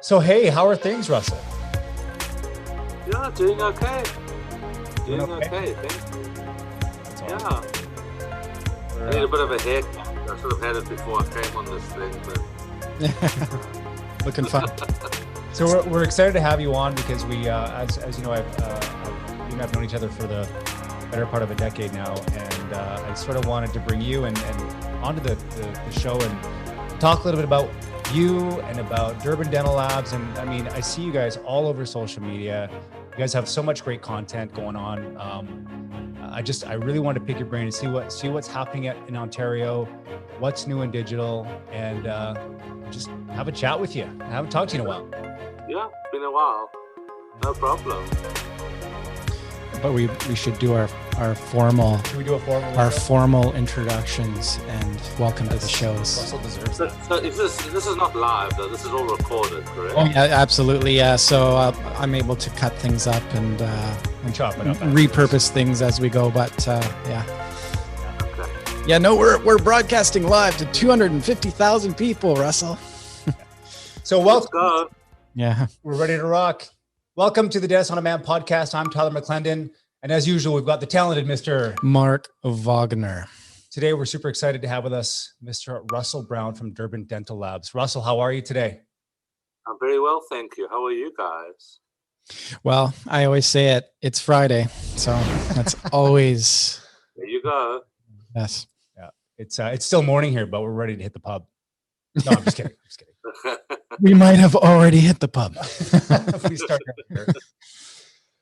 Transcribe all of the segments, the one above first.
So, hey, how are things, Russell? Yeah, doing okay. Doing okay? okay, thank you. That's Yeah, I need a bit of a haircut. I should have had it before I came on this thing, but Looking fun. So we're excited to have you on because we, as you know, you and I've known each other for the better part of a decade now, and I sort of wanted to bring you and onto the show and talk a little bit about you and about Durban Dental Labs. And I mean, I see you guys all over social media. You guys have so much great content going on. I really want to pick your brain and see what's happening in Ontario, what's new in digital, and just have a chat with you. I haven't talked to you in a while. yeah, been a while. No problem. But we should do our formal Should we do a formal? our formal introductions and welcome to the shows. Russell deserves So, that. so is this is not live though? This is all recorded, correct? Oh yeah, absolutely. Yeah. So I'm able to cut things up and We chop it up. repurpose things as we go. But yeah. Okay. Yeah, no, we're broadcasting live to 250,000 people, Russell. So Let's welcome. go. Yeah. We're ready to rock. Welcome to the Dentist on Demand podcast. I'm Tyler McClendon. And as usual, we've got the talented Mr. Mark Wagner. Today, we're super excited to have with us Mr. Russel Brown from Durban Dental Labs. Russell, how are you today? I'm very well, thank you. How are you guys? Well, I always say it's Friday, so that's always There you go. yes. It's still morning here, but we're ready to hit the pub. No, I'm just kidding. I'm just kidding. We might have already hit the pub. We start here.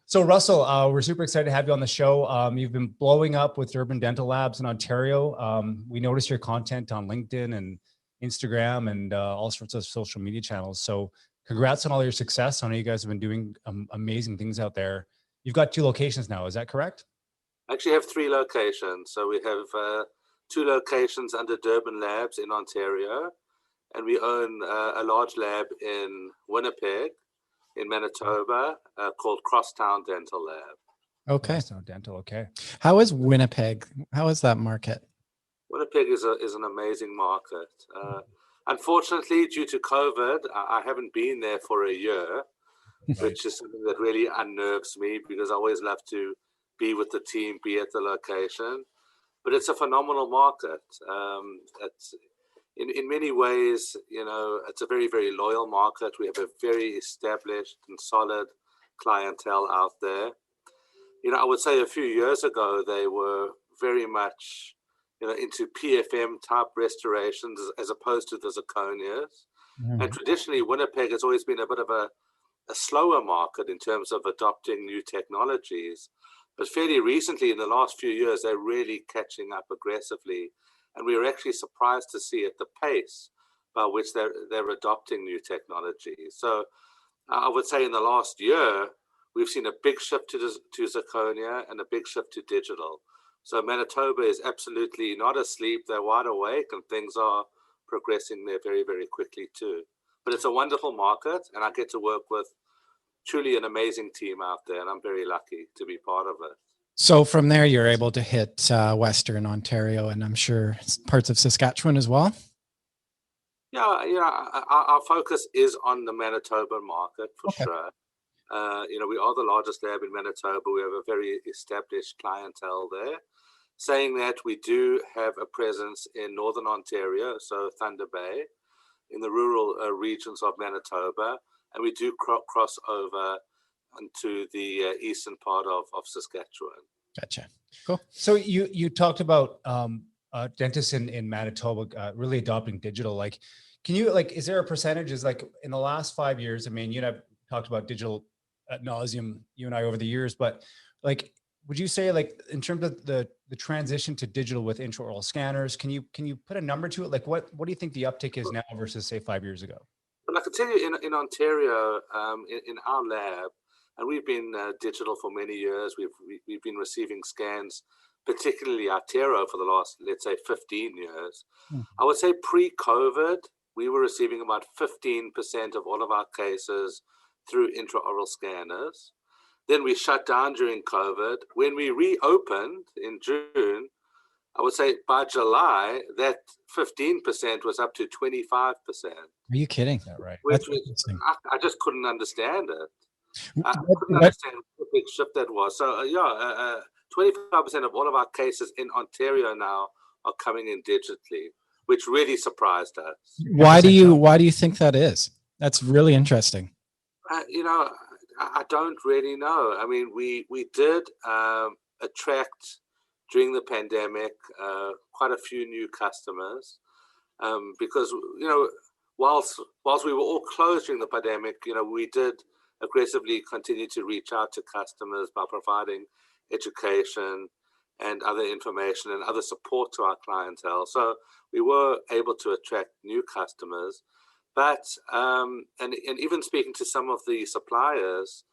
So Russell, we're super excited to have you on the show. You've been blowing up with Durban Dental Labs in Ontario. We noticed your content on LinkedIn and Instagram and all sorts of social media channels. So congrats on all your success. I know you guys have been doing amazing things out there. You've got 2 locations now. Is that correct? I actually have 3 locations. So we have 2 locations under Durban Labs in Ontario, and we own a large lab in Winnipeg, in Manitoba, called Crosstown Dental Lab. Okay. So dental. Okay. How is Winnipeg? How is that market? Winnipeg is an amazing market. Unfortunately, due to COVID, I haven't been there for a year, which is something that really unnerves me because I always love to be with the team, be at the location. But it's a phenomenal market. It's in many ways, you know, it's a very, very loyal market. We have a very established and solid clientele out there. You know, I would say a few years ago, they were very much, you know, into PFM type restorations as opposed to the zirconias. Mhm. And traditionally, Winnipeg has always been a bit of a slower market in terms of adopting new technologies. But fairly recently, in the last few years, they're really catching up aggressively. And we were actually surprised to see at the pace by which they're adopting new technology. So I would say in the last year, we've seen a big shift to zirconia and a big shift to digital. So Manitoba is absolutely not asleep. They're wide awake and things are progressing there very, very quickly too. But it's a wonderful market and I get to work with truly an amazing team out there. And I'm very lucky to be part of it. So from there, you're able to hit Western Ontario and I'm sure parts of Saskatchewan as well. Yeah, you know, our focus is on the Manitoba market for Okay. sure. You know, we are the largest lab in Manitoba. We have a very established clientele there. Saying that, we do have a presence in Northern Ontario, so Thunder Bay, in the rural regions of Manitoba, and we do cross over into the eastern part of Saskatchewan. Gotcha. Cool. So you talked about dentists in Manitoba really adopting digital. Like, can you is there a percentage? Is like in the last 5 years? I mean, you and I've talked about digital ad nauseum, you and I over the years, but like, would you say like in terms of the transition to digital with intraoral scanners, can you put a number to it? Like, what do you think the uptick is now versus say 5 years ago? Well, I can tell you in Ontario, in our lab, and we've been digital for many years. We've been receiving scans, particularly Artero, for the last, let's say, 15 years. I would say pre-COVID, we were receiving about 15% of all of our cases through intraoral scanners. Then we shut down during COVID. When we reopened in June, I would say by July, that 15% was up to 25%, Are you kidding? Yeah, right. which That's was, interesting. I just couldn't understand it. I What, couldn't what, understand what a big shift that was. So, 25% of all of our cases in Ontario now are coming in digitally, which really surprised us. why do you think that is? That's really interesting. I don't really know. I mean, we did attract during the pandemic quite a few new customers because whilst we were all closed during the pandemic, we did aggressively continue to reach out to customers by providing education and other information and other support to our clientele. So we were able to attract new customers. But and even speaking to some of the suppliers,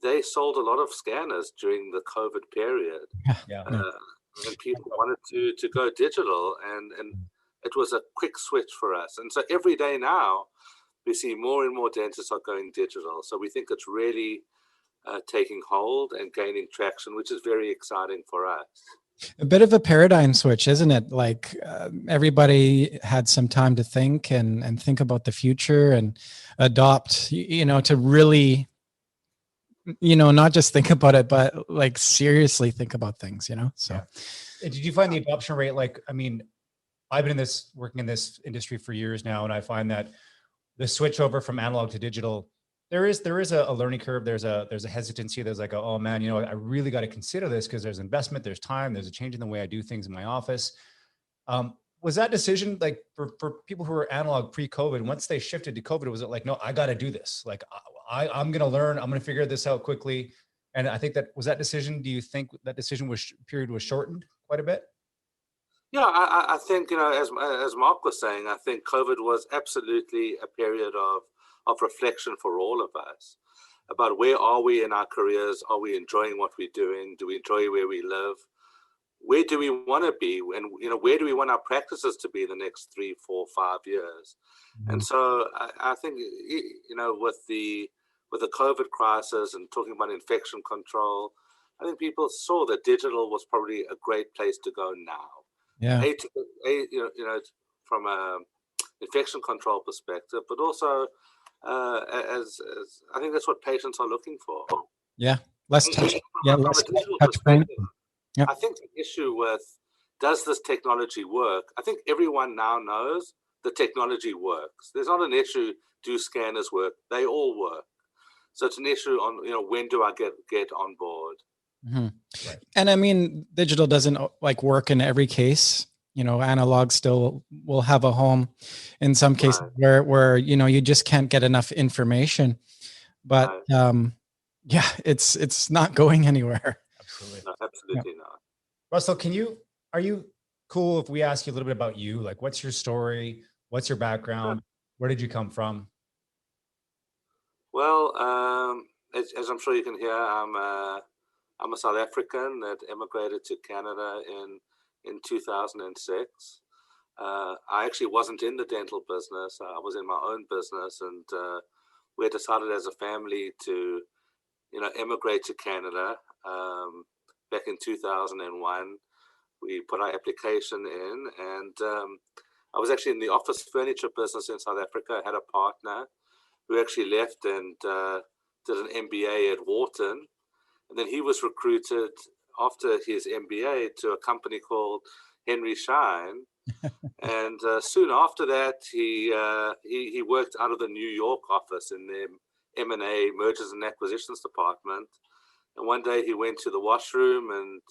they sold a lot of scanners during the COVID period, Yeah. and people wanted to go digital, and it was a quick switch for us. And so every day now, we see more and more dentists are going digital. So we think it's really taking hold and gaining traction, which is very exciting for us. A bit of a paradigm switch, isn't it? Like everybody had some time to think and think about the future and adopt, to really, not just think about it, but like seriously think about things, so. Yeah. Did you find the adoption rate? Like, I mean, I've been working in this industry for years now, and I find that the switch over from analog to digital, there is a learning curve. There's a hesitancy. There's like, oh man, I really got to consider this because there's investment, there's time, there's a change in the way I do things in my office. Was that decision like for people who were analog pre-COVID, once they shifted to COVID, was it like, no, I got to do this. Like I'm going to learn, I'm going to figure this out quickly. And I think that decision, do you think that decision period was shortened quite a bit? Yeah, I think, as Mark was saying, I think COVID was absolutely a period of reflection for all of us about where are we in our careers? Are we enjoying what we're doing? Do we enjoy where we live? Where do we want to be? And, where do we want our practices to be the next 3, 4, 5 years? Mm-hmm. And so I think, with the COVID crisis and talking about infection control, I think people saw that digital was probably a great place to go now. Yeah. From a infection control perspective, but also as I think that's what patients are looking for. Yeah, less touch. Yeah, less touch. Yeah. I think the issue with does this technology work? I think everyone now knows the technology works. There's not an issue. Do scanners work? They all work. So it's an issue on when do I get on board? Mm-hmm. Right. And I mean, digital doesn't like work in every case. Analog still will have a home in some cases where you just can't get enough information. But it's not going anywhere. Absolutely. No, absolutely not. Russel, are you cool if we ask you a little bit about you? Like, what's your story? What's your background? Where did you come from? Well, as I'm sure you can hear, I'm a South African that immigrated to Canada in 2006. I actually wasn't in the dental business. I was in my own business, and we had decided as a family to, immigrate to Canada back in 2001. We put our application in, and I was actually in the office furniture business in South Africa. I had a partner who actually left and did an MBA at Wharton. And then he was recruited after his MBA to a company called Henry Schein. And soon after that, he worked out of the New York office in the M&A, Mergers and Acquisitions department. And one day he went to the washroom, and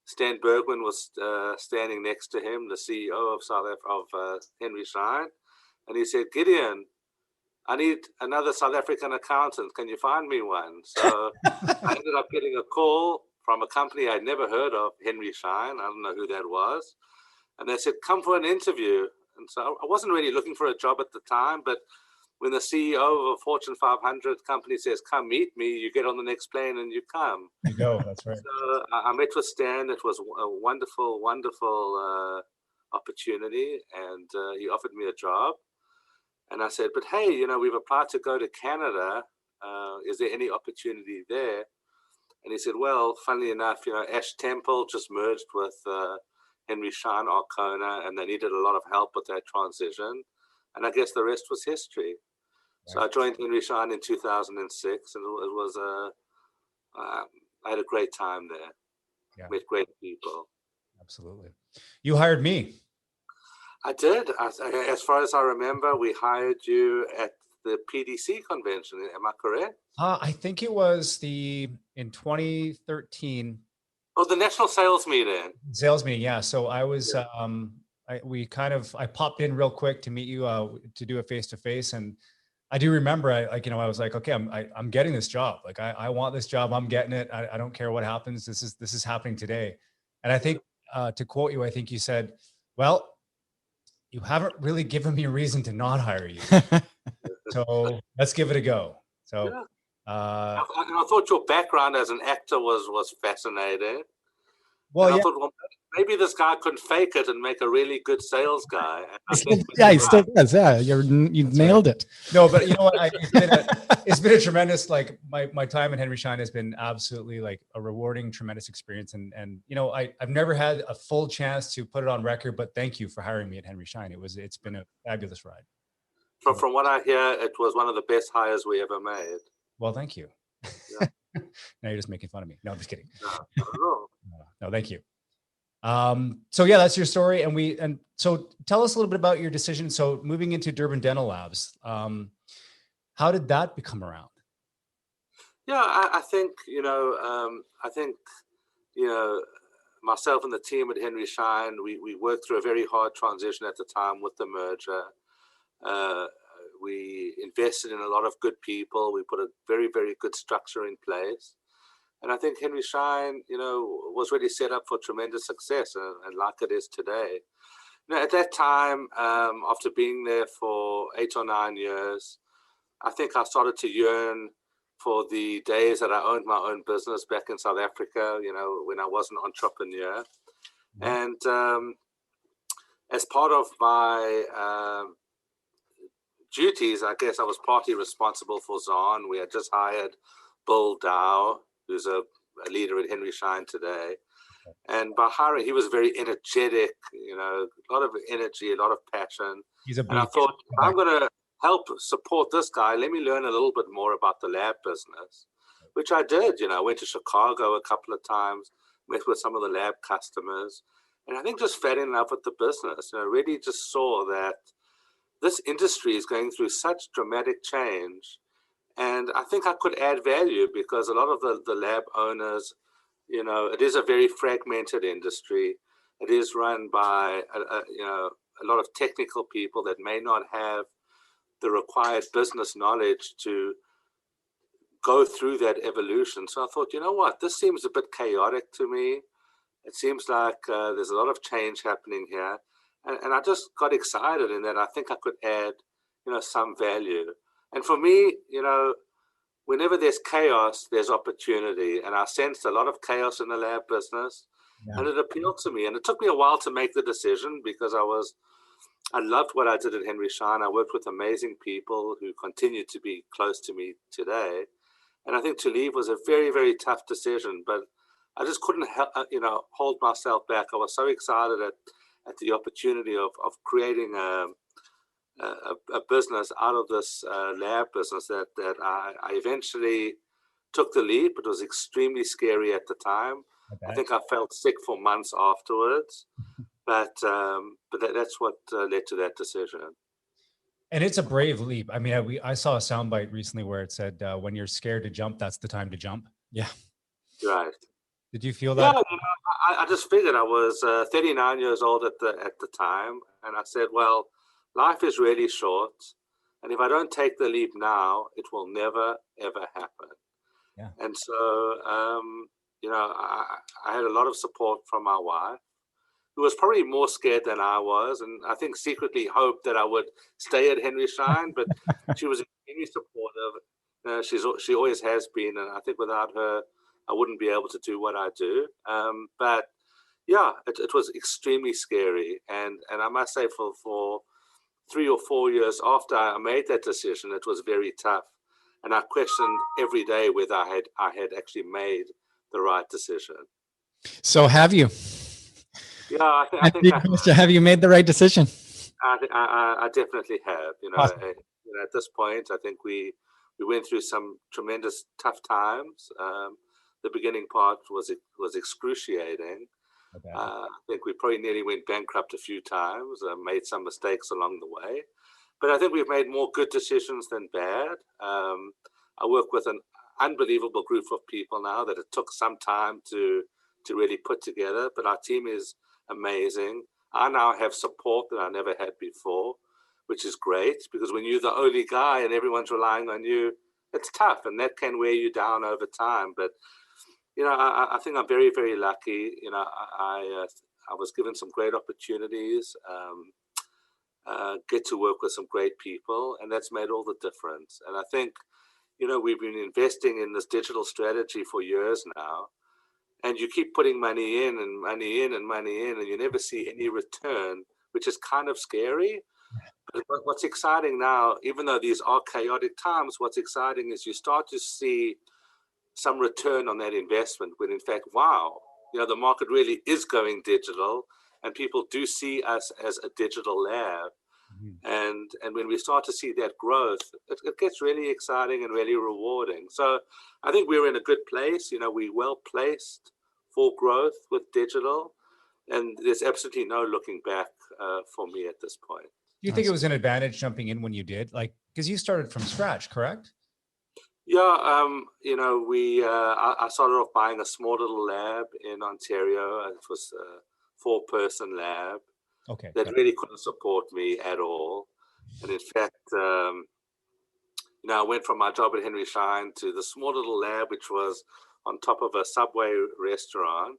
Stan Bergman was standing next to him, the CEO of Henry Schein. And he said, "Gideon, I need another South African accountant. Can you find me one?" So I ended up getting a call from a company I'd never heard of, Henry Schein. I don't know who that was. And they said, "Come for an interview." And so I wasn't really looking for a job at the time, but when the CEO of a Fortune 500 company says, "Come meet me," you get on the next plane and you come. You go, that's right. So I met with Stan. It was a wonderful, wonderful opportunity, and he offered me a job. And I said, "But hey, we've applied to go to Canada. Is there any opportunity there?" And he said, "Well, funnily enough, Ash Temple just merged with Henry Schein Arcona, and they needed a lot of help with that transition. And I guess the rest was history. So I joined Henry Schein in 2006, and it was I had a great time there. Yeah. Met great people. Absolutely. You hired me. I did. As far as I remember, we hired you at the PDC convention. Am I correct? I think it was in 2013. Oh, the national sales meeting. Sales meeting, yeah. So I was, I popped in real quick to meet you to do a face-to-face, and I do remember, I was like, okay, I'm getting this job. Like, I want this job. I'm getting it. I don't care what happens. This is happening today. And I think, to quote you, I think you said, well, you haven't really given me a reason to not hire you. So let's give it a go. So, yeah. I thought your background as an actor was fascinating. Well, I thought, well, maybe this guy could fake it and make a really good sales guy. Yeah, he still does. Yeah, you've nailed it. No, but you know what? It's been a tremendous, like, my time at Henry Schein has been absolutely like a rewarding, tremendous experience. And you know, I've never had a full chance to put it on record, but thank you for hiring me at Henry Schein. It's been a fabulous ride. From what I hear, it was one of the best hires we ever made. Well, thank you. Yeah. Now you're just making fun of me. No, I'm just kidding. No, thank you. So yeah, that's your story. And so tell us a little bit about your decision. So moving into Durban Dental Labs, how did that become around? Yeah, I think, myself and the team at Henry Schein, we worked through a very hard transition at the time with the merger. We invested in a lot of good people. We put a very, very good structure in place. And I think Henry Schein, was really set up for tremendous success, and like it is today. At that time, after being there for 8 or 9 years, I think I started to yearn for the days that I owned my own business back in South Africa, when I was an entrepreneur. Mm-hmm. And as part of my duties, I guess I was partly responsible for Zahn. We had just hired Bill Dow, who's a leader at Henry Schein today. And by hiring, he was very energetic, a lot of energy, a lot of passion. And I thought, I'm going to help support this guy. Let me learn a little bit more about the lab business, which I did. I went to Chicago a couple of times, met with some of the lab customers, and I think just fell in love with the business. Really just saw that this industry is going through such dramatic change. And I think I could add value because a lot of the lab owners, it is a very fragmented industry. It is run by, a lot of technical people that may not have the required business knowledge to go through that evolution. So I thought, you know what, this seems a bit chaotic to me. It seems like there's a lot of change happening here. And I just got excited in that I think I could add, some value. And for me, whenever there's chaos, there's opportunity. And I sensed a lot of chaos in the lab business, and it appealed to me. And it took me a while to make the decision because I loved what I did at Henry Schein. I worked with amazing people who continue to be close to me today. And I think to leave was a very, very tough decision, but I just couldn't, hold myself back. I was so excited at the opportunity of creating a business out of this lab business that I eventually took the leap. It was extremely scary at the time. I think I felt sick for months afterwards, but that's what led to that decision. And it's a brave leap. I mean, I saw a soundbite recently where it said, when you're scared to jump, that's the time to jump. Yeah. Right. Did you feel that? Yeah, I just figured I was 39 years old at the time. And I said, well, life is really short. And if I don't take the leap now, it will never, ever happen. Yeah. And so, I had a lot of support from my wife, who was probably more scared than I was. And I think secretly hoped that I would stay at Henry Schein, but she was extremely supportive. She always has been. And I think without her, I wouldn't be able to do what I do. But yeah, it was extremely scary. And I must say for 3 or 4 years after I made that decision, it was very tough. And I questioned every day whether I had actually made the right decision. So have you? Yeah, I think Have you made the right decision? I definitely have. Awesome. At this point, I think we went through some tremendous tough times. The beginning part was excruciating. Okay. I think we probably nearly went bankrupt a few times, made some mistakes along the way. But I think we've made more good decisions than bad. I work with an unbelievable group of people now that it took some time to really put together. But our team is amazing. I now have support that I never had before, which is great, because when you're the only guy and everyone's relying on you, it's tough, and that can wear you down over time. But I think I'm very, very lucky. I was given some great opportunities, get to work with some great people, and that's made all the difference. And I think, we've been investing in this digital strategy for years now, and you keep putting money in and money in and money in, and you never see any return, which is kind of scary. But what's exciting now, even though these are chaotic times, what's exciting is you start to see some return on that investment when, in fact, wow, the market really is going digital, and people do see us as a digital lab. And when we start to see that growth, it gets really exciting and really rewarding. So I think we're in a good place. We're well placed for growth with digital, and there's absolutely no looking back for me at this point. Do you think it was an advantage jumping in when you did? Like, because you started from scratch, correct? Yeah, I started off buying a small little lab in Ontario. It was a 4-person lab. Okay. That really couldn't support me at all. And in fact, I went from my job at Henry Schein to the small little lab, which was on top of a Subway restaurant.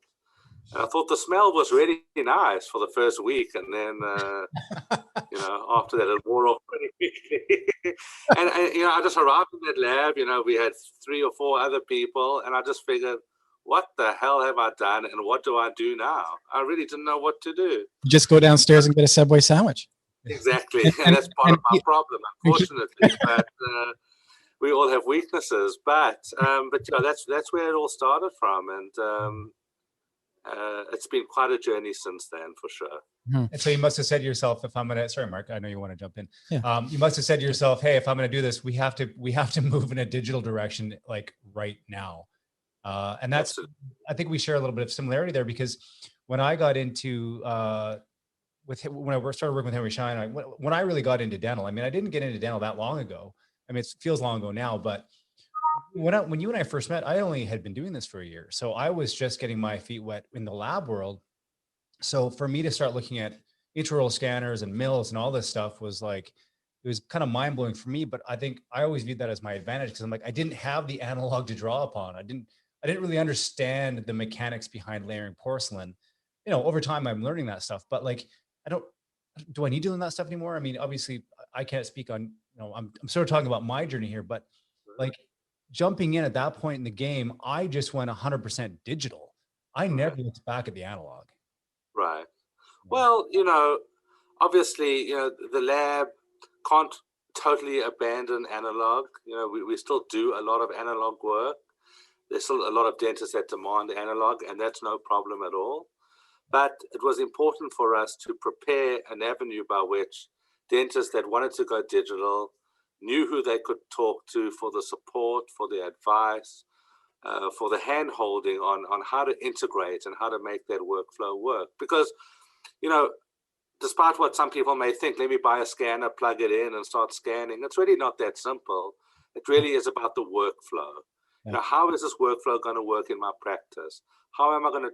And I thought the smell was really nice for the first week. And then, after that, it wore off pretty quickly. and I just arrived in that lab. We had 3 or 4 other people. And I just figured, what the hell have I done, and what do I do now? I really didn't know what to do. You just go downstairs and get a Subway sandwich. Exactly, and that's part of my problem, unfortunately. But we all have weaknesses. But that's where it all started from, and it's been quite a journey since then, for sure. And so you must have said to yourself, if I'm going to, sorry, Mark, I know you want to jump in. Yeah. You must have said to yourself, hey, if I'm going to do this, we have to move in a digital direction, like right now. And that's, I think we share a little bit of similarity there, because when I got into, when I started working with Henry Schein, when I really got into dental, I mean, I didn't get into dental that long ago. I mean, it feels long ago now, but when you and I first met, I only had been doing this for a year. So I was just getting my feet wet in the lab world. So for me to start looking at intraoral scanners and mills and all this stuff was like, it was kind of mind blowing for me, but I think I always viewed that as my advantage, because I'm like, I didn't have the analog to draw upon. I didn't really understand the mechanics behind layering porcelain. Over time I'm learning that stuff, but like, do I need to learn that stuff anymore? I mean, obviously I can't speak on, I'm sort of talking about my journey here, but like jumping in at that point in the game, I just went 100% digital. I never looked back at the analog. Right. Well, obviously, the lab can't totally abandon analog. We still do a lot of analog work. There's still a lot of dentists that demand analog, and that's no problem at all. But it was important for us to prepare an avenue by which dentists that wanted to go digital knew who they could talk to for the support, for the advice, for the hand-holding on how to integrate and how to make that workflow work. Because, despite what some people may think, let me buy a scanner, plug it in and start scanning, it's really not that simple. It really is about the workflow. Yeah. How is this workflow going to work in my practice? How am I going to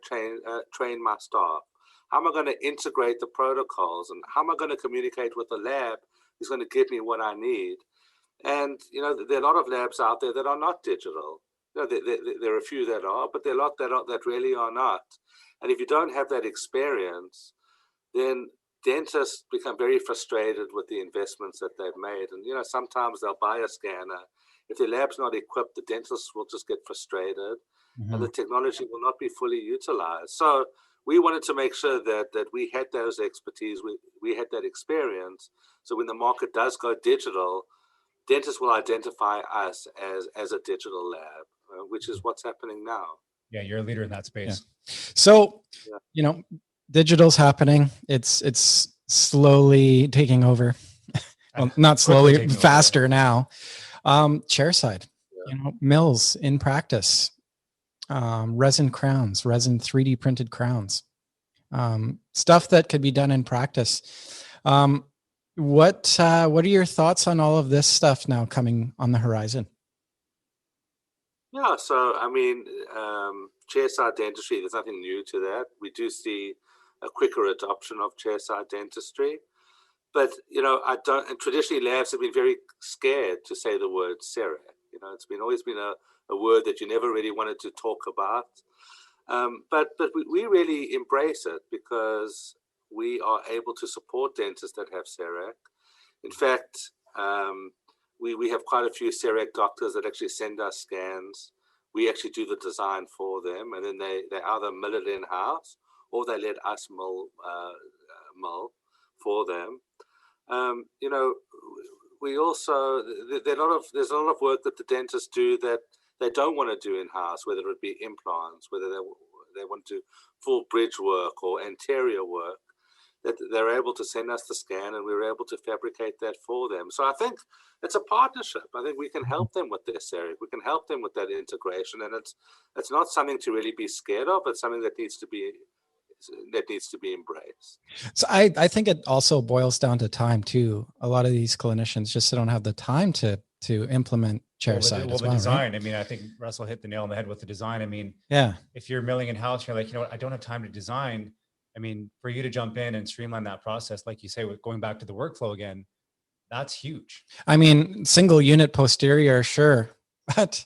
train my staff? How am I going to integrate the protocols? And how am I going to communicate with the lab who's going to give me what I need? And, there are a lot of labs out there that are not digital. There are a few that are, but there are a lot that really are not. And if you don't have that experience, then dentists become very frustrated with the investments that they've made. And, sometimes they'll buy a scanner. If the lab's not equipped, the dentists will just get frustrated, and the technology will not be fully utilized. So we wanted to make sure that we had those expertise, we had that experience. So when the market does go digital, dentists will identify us as a digital lab, which is what's happening now. Yeah, you're a leader in that space. Yeah. So, Digital's happening. It's slowly taking over. Well, not slowly, faster now. Chairside, mills in practice, resin crowns, resin 3D printed crowns, stuff that could be done in practice. What are your thoughts on all of this stuff now coming on the horizon? Yeah, so I mean, chairside dentistry, there's nothing new to that. We do see a quicker adoption of chairside dentistry. But, I don't, and traditionally labs have been very scared to say the word CEREC. It's always been a word that you never really wanted to talk about. But we really embrace it because we are able to support dentists that have CEREC. In fact, we have quite a few CEREC doctors that actually send us scans. We actually do the design for them, and then they either mill it in-house or they let us mill for them. We also, there's a lot of work that the dentists do that they don't want to do in-house, whether it be implants, whether they want to full bridge work or anterior work, that they're able to send us the scan and we're able to fabricate that for them. So I think it's a partnership. I think we can help them with their CEREC. We can help them with that integration, and it's not something to really be scared of. It's something that needs to be embraced. So I think it also boils down to time too. A lot of these clinicians just don't have the time to implement chairside. The design. Right? I mean, I think Russell hit the nail on the head with the design. I mean, yeah. If you're milling in house, you're like, I don't have time to design. I mean, for you to jump in and streamline that process, like you say, with going back to the workflow again, that's huge. I mean, single unit posterior, sure, but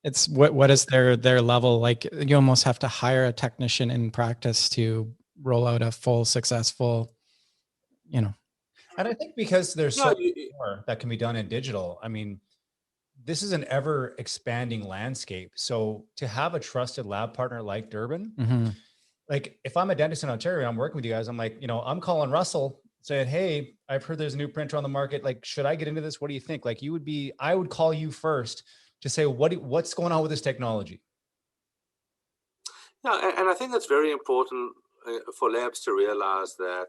it's what is their level? Like, you almost have to hire a technician in practice to roll out a full successful, And I think because there's so much more that can be done in digital. I mean, this is an ever expanding landscape. So to have a trusted lab partner like Durban, like if I'm a dentist in Ontario, I'm working with you guys, I'm like, I'm calling Russell saying, hey, I've heard there's a new printer on the market. Like, should I get into this? What do you think? Like I would call you first to say, what's going on with this technology? Yeah, and I think that's very important for labs to realize that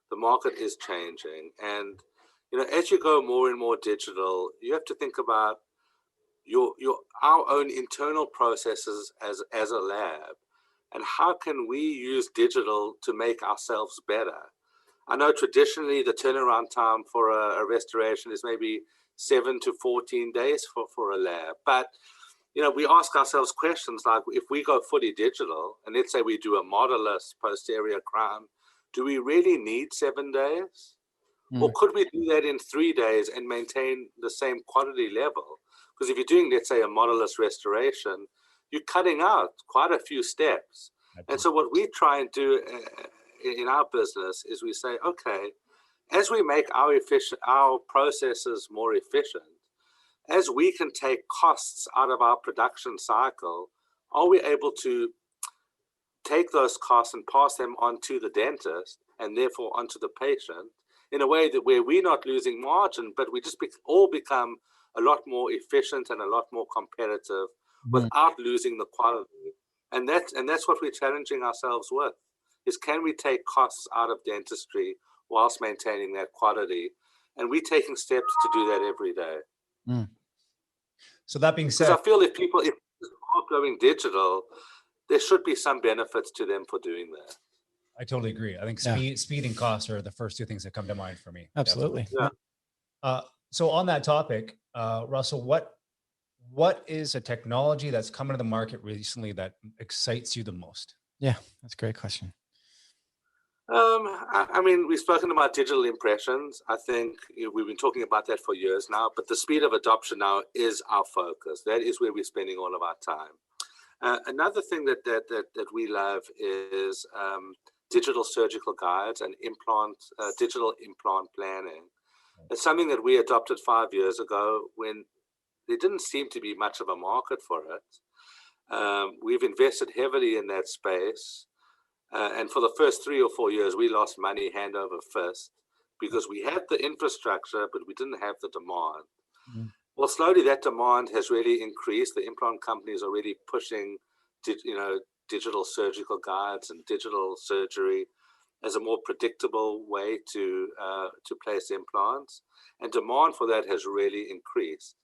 the market is changing. And, as you go more and more digital, you have to think about our own internal processes as a lab, and how can we use digital to make ourselves better. I know traditionally the turnaround time for a restoration is maybe 7 to 14 days for a lab, but we ask ourselves questions like, if we go fully digital and let's say we do a modeless posterior crown, do we really need 7 days? Or could we do that in 3 days and maintain the same quality level? Because if you're doing, let's say, a modeless restoration, you're cutting out quite a few steps. And so what we try and do in our business is we say, okay, as we make our processes more efficient, as we can take costs out of our production cycle, are we able to take those costs and pass them on to the dentist and therefore onto the patient in a way that where we're not losing margin, but we just all become a lot more efficient and a lot more competitive without losing the quality. And that's what we're challenging ourselves with, is can we take costs out of dentistry whilst maintaining that quality? And we're taking steps to do that every day. So that being said, because I feel if people are going digital, there should be some benefits to them for doing that. I totally agree. I think speed and cost are the first two things that come to mind for me. Absolutely. Yeah. So on that topic, Russell, what is a technology that's come into the market recently that excites you the most? Yeah, that's a great question. I mean, we've spoken about digital impressions. I think we've been talking about that for years now, but the speed of adoption now is our focus. That is where we're spending all of our time. Another thing that we love is digital surgical guides and digital implant planning. It's something that we adopted 5 years ago when there didn't seem to be much of a market for it. We've invested heavily in that space. And for the first 3 or 4 years, we lost money hand over fist because we had the infrastructure, but we didn't have the demand. Well, slowly that demand has really increased. The implant companies are really pushing digital surgical guides and digital surgery as a more predictable way to place implants, and demand for that has really increased.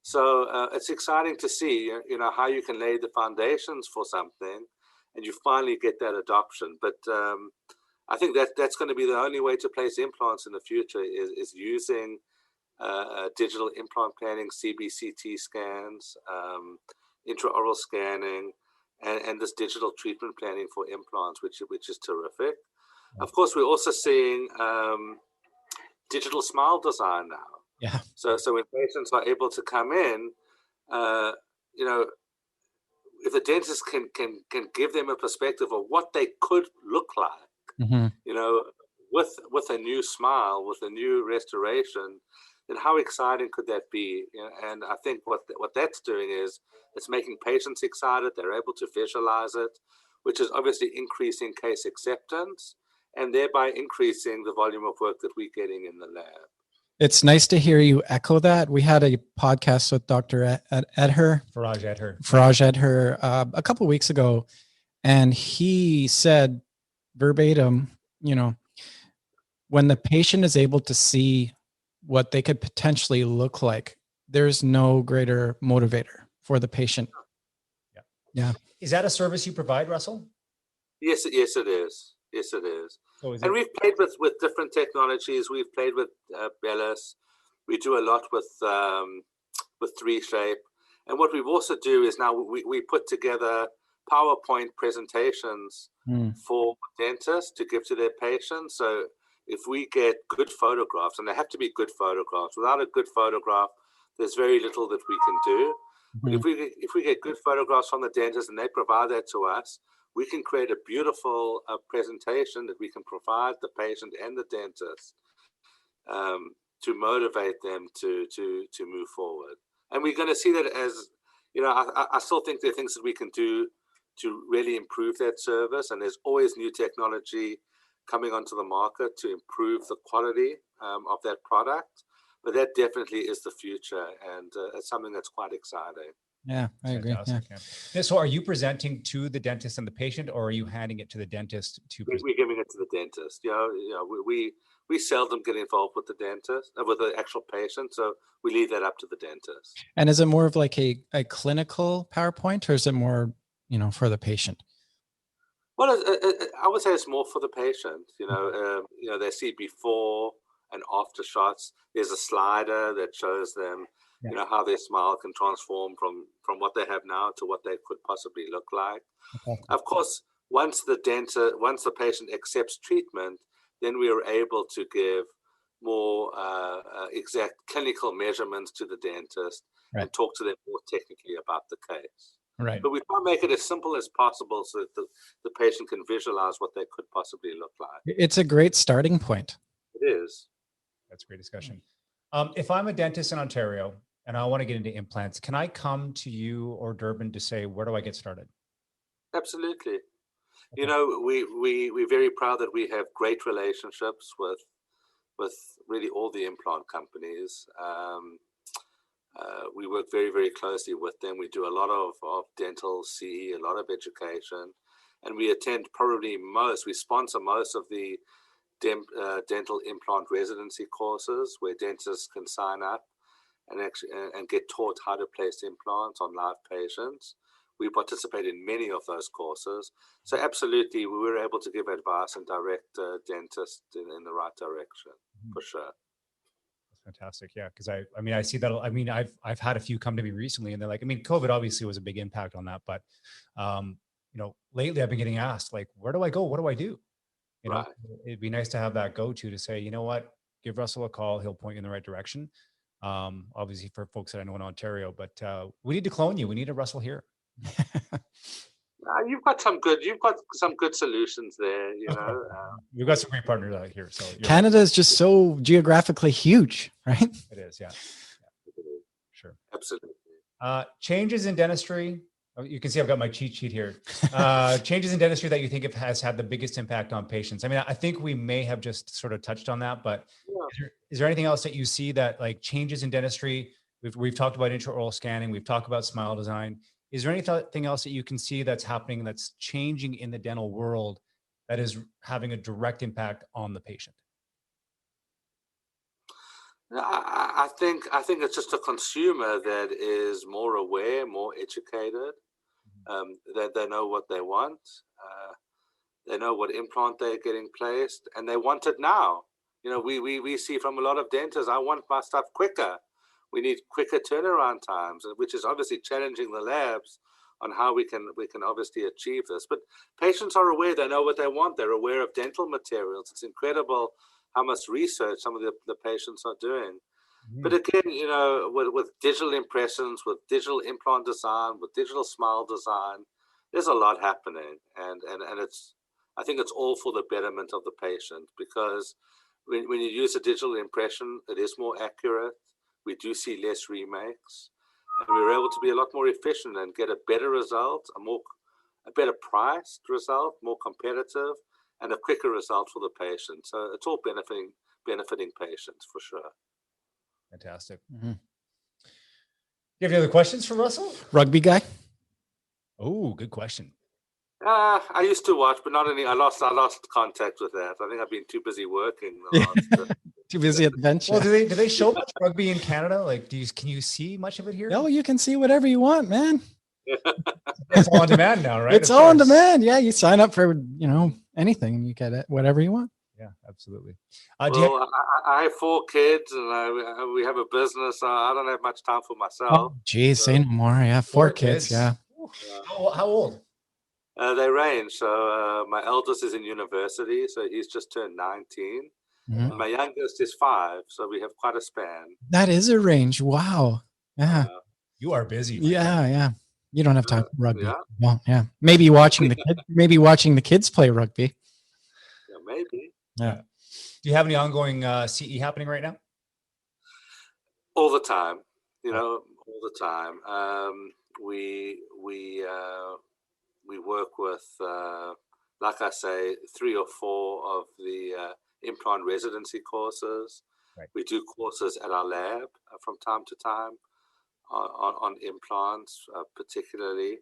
So it's exciting to see, how you can lay the foundations for something, and you finally get that adoption. But I think that's going to be the only way to place implants in the future is using digital implant planning, CBCT scans, intraoral scanning, and this digital treatment planning for implants, which is terrific. Of course, we're also seeing digital smile design now. Yeah. So when patients are able to come in, if the dentist can give them a perspective of what they could look like, with a new smile, with a new restoration, then how exciting could that be? And I think what that's doing is it's making patients excited. They're able to visualize it, which is obviously increasing case acceptance and thereby increasing the volume of work that we're getting in the lab. It's nice to hear you echo that. We had a podcast with Dr. Faraj Edher a couple of weeks ago, and he said verbatim, when the patient is able to see what they could potentially look like, there's no greater motivator for the patient. Yeah. Is that a service you provide, Russell? Yes, it is. Yes, it is. And we've played with different technologies. We've played with Bellis. We do a lot with 3Shape. And what we've also do is now we put together PowerPoint presentations for dentists to give to their patients. So if we get good photographs, and they have to be good photographs, without a good photograph, there's very little that we can do. But if we get good photographs from the dentist and they provide that to us, we can create a beautiful presentation that we can provide the patient and the dentist to motivate them to move forward. And we're going to see that as, I still think there are things that we can do to really improve that service. And there's always new technology coming onto the market to improve the quality of that product. But that definitely is the future, and it's something that's quite exciting. Yeah, I agree. Yeah. So are you presenting to the dentist and the patient, or are you handing it to the dentist to present? We're giving it to the dentist. We seldom get involved with the dentist, with the actual patient, so we leave that up to the dentist. And is it more of like a clinical PowerPoint, or is it more, for the patient? Well, I would say it's more for the patient. They see before and after shots. There's a slider that shows them, how their smile can transform from what they have now to what they could possibly look like. Okay. Of course, once the patient accepts treatment, then we are able to give more exact clinical measurements to the dentist and talk to them more technically about the case. Right. But we try to make it as simple as possible so that the patient can visualize what they could possibly look like. It's a great starting point. It is. That's a great discussion. If I'm a dentist in Ontario and I want to get into implants, can I come to you or Durban to say, where do I get started? Absolutely. Okay. We're very proud that we have great relationships with really all the implant companies. We work very, very closely with them. We do a lot of dental CE, a lot of education, and we attend we sponsor most of the dental implant residency courses where dentists can sign up and get taught how to place implants on live patients. We participate in many of those courses. So absolutely, we were able to give advice and direct dentists in the right direction, for sure. That's fantastic. Yeah. Because I see that. I've had a few come to me recently and they're like, COVID obviously was a big impact on that. But, lately I've been getting asked, like, where do I go? What do I do? Right. It'd be nice to have that go-to to say, you know what, give Russell a call. He'll point you in the right direction. Obviously for folks that I know in Ontario, but we need to clone you. We need a Russell here. You've got some good solutions there. We've got some great partners out here. So Canada is just so geographically huge, right? It is, yeah. Sure, absolutely. Changes in dentistry. You can see I've got my cheat sheet here. Changes in dentistry that you think has had the biggest impact on patients. I think we may have just sort of touched on that, but is there anything else that you see that like changes in dentistry? We've talked about intraoral scanning. We've talked about smile design. Is there anything else that you can see that's happening, that's changing in the dental world, that is having a direct impact on the patient? I think it's just a consumer that is more aware, more educated. They know what they want. They know what implant they're getting placed, and they want it now. We see from a lot of dentists, I want my stuff quicker. We need quicker turnaround times, which is obviously challenging the labs on how we can obviously achieve this. But patients are aware, they know what they want. They're aware of dental materials. It's incredible how much research some of the patients are doing. But again, with digital impressions, with digital implant design, with digital smile design, there's a lot happening. And I think it's all for the betterment of the patient, because when you use a digital impression, it is more accurate. We do see less remakes, and we're able to be a lot more efficient and get a better result, a better priced result, more competitive, and a quicker result for the patient. So it's all benefiting patients for sure. Fantastic. Mm-hmm. Do you have any other questions for Russell? Rugby guy? Oh, good question. I used to watch, but not any. I lost contact with that. I think I've been too busy working. Too busy at the bench. Well, do they show much rugby in Canada? Like, can you see much of it here? No, you can see whatever you want, man. It's all on demand now, right? It's all on demand. Yeah, you sign up for anything, and you get it, whatever you want. Yeah, absolutely. I have 4 kids, and we have a business. I don't have much time for myself. Oh, geez, say no more. Yeah, 4 kids. Yeah. How old? They range. So my eldest is in university, so he's just turned 19. Mm-hmm. And my youngest is 5, so we have quite a span. That is a range. Wow. Yeah. You are busy. Yeah. You don't have time for rugby. Yeah. Well, yeah. Maybe watching the kids play rugby. Yeah, maybe. Yeah. Do you have any ongoing CE happening right now? All the time. All the time. We work with, like I say, 3 or 4 of the implant residency courses. Right. We do courses at our lab from time to time on implants, particularly.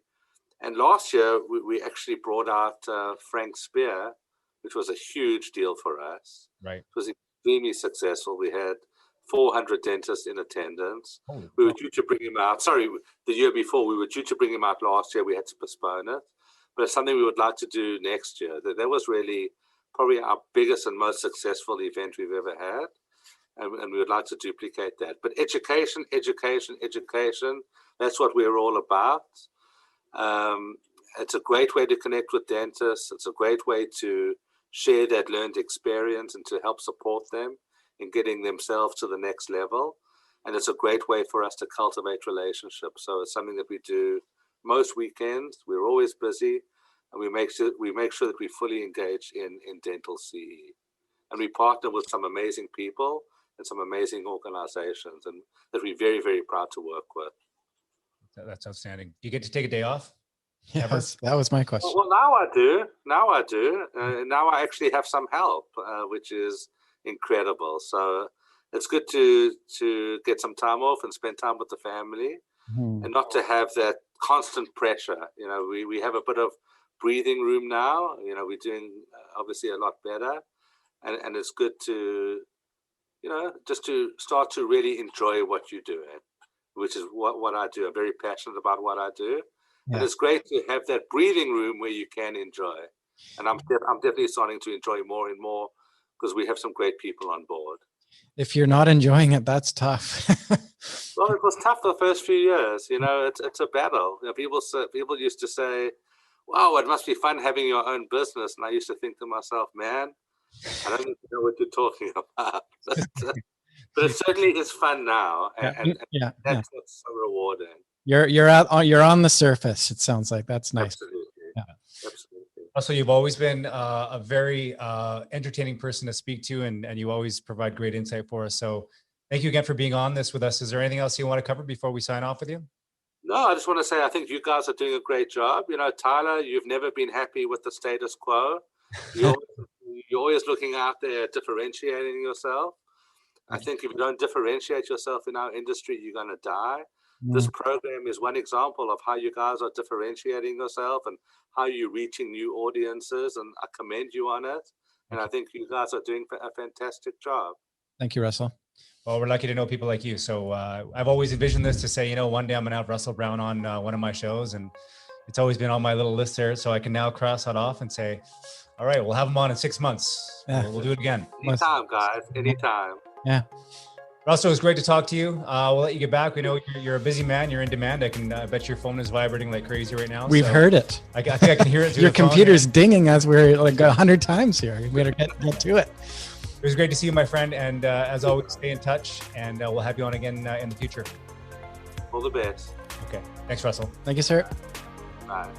And last year, we actually brought out Frank Spear, which was a huge deal for us. Right. It was extremely successful. We had 400 dentists in attendance. We were due to bring him out. Sorry, the year before, we were due to bring him out last year. We had to postpone it. But it's something we would like to do next year. That was really probably our biggest and most successful event we've ever had. And we would like to duplicate that. But education, that's what we're all about. It's a great way to connect with dentists. It's a great way to share that learned experience and to help support them in getting themselves to the next level. And it's a great way for us to cultivate relationships. So it's something that we do most weekends. We're always busy, and we make sure that we fully engage in dental CE. And we partner with some amazing people and some amazing organizations, and that we're very, very proud to work with. That's outstanding. Do you get to take a day off? Yes, that was my question. Well, now I do. Now I actually have some help, which is incredible. So it's good to get some time off and spend time with the family, and not to have that constant pressure. We have a bit of breathing room now. We're doing obviously a lot better, and it's good to just to start to really enjoy what you're doing, which is what I do. I'm very passionate about what I do. Yeah. And it's great to have that breathing room where you can enjoy. And I'm definitely starting to enjoy more and more, because we have some great people on board. If you're not enjoying it, that's tough. Well, it was tough the first few years. It's a battle. People used to say, "Wow, it must be fun having your own business." And I used to think to myself, "Man, I don't even know what you're talking about." But it certainly is fun now, and that's what's so rewarding. You're on the surface. It sounds like that's nice. Absolutely. Yeah. Absolutely. Also, you've always been a very entertaining person to speak to, and you always provide great insight for us. So thank you again for being on this with us. Is there anything else you want to cover before we sign off with you? No, I just want to say I think you guys are doing a great job. Tyler, you've never been happy with the status quo. You're always looking out there, differentiating yourself. I think if you don't differentiate yourself in our industry, you're going to die. this program is one example of how you guys are differentiating yourself and how you're reaching new audiences, and I commend you on it. And I think you guys are doing a fantastic job. Thank you, Russell. Well, we're lucky to know people like you. So I've always envisioned this to say, you know, one day I'm gonna have Russel Brown on one of my shows, and it's always been on my little list there. So I can now cross that off and say, all right, we'll have him on in 6 months. Yeah. We'll do it again. Anytime, guys. Anytime. Yeah. Russell, it was great to talk to you. We'll let you get back. We know you're a busy man. You're in demand. I bet your phone is vibrating like crazy right now. We've heard it. I think I can hear it through Your the phone computer's here. dinging as we're like 100 times here. We better get to it. It was great to see you, my friend. And as always, stay in touch, and we'll have you on again in the future. All the best. Okay. Thanks, Russell. Thank you, sir. Bye.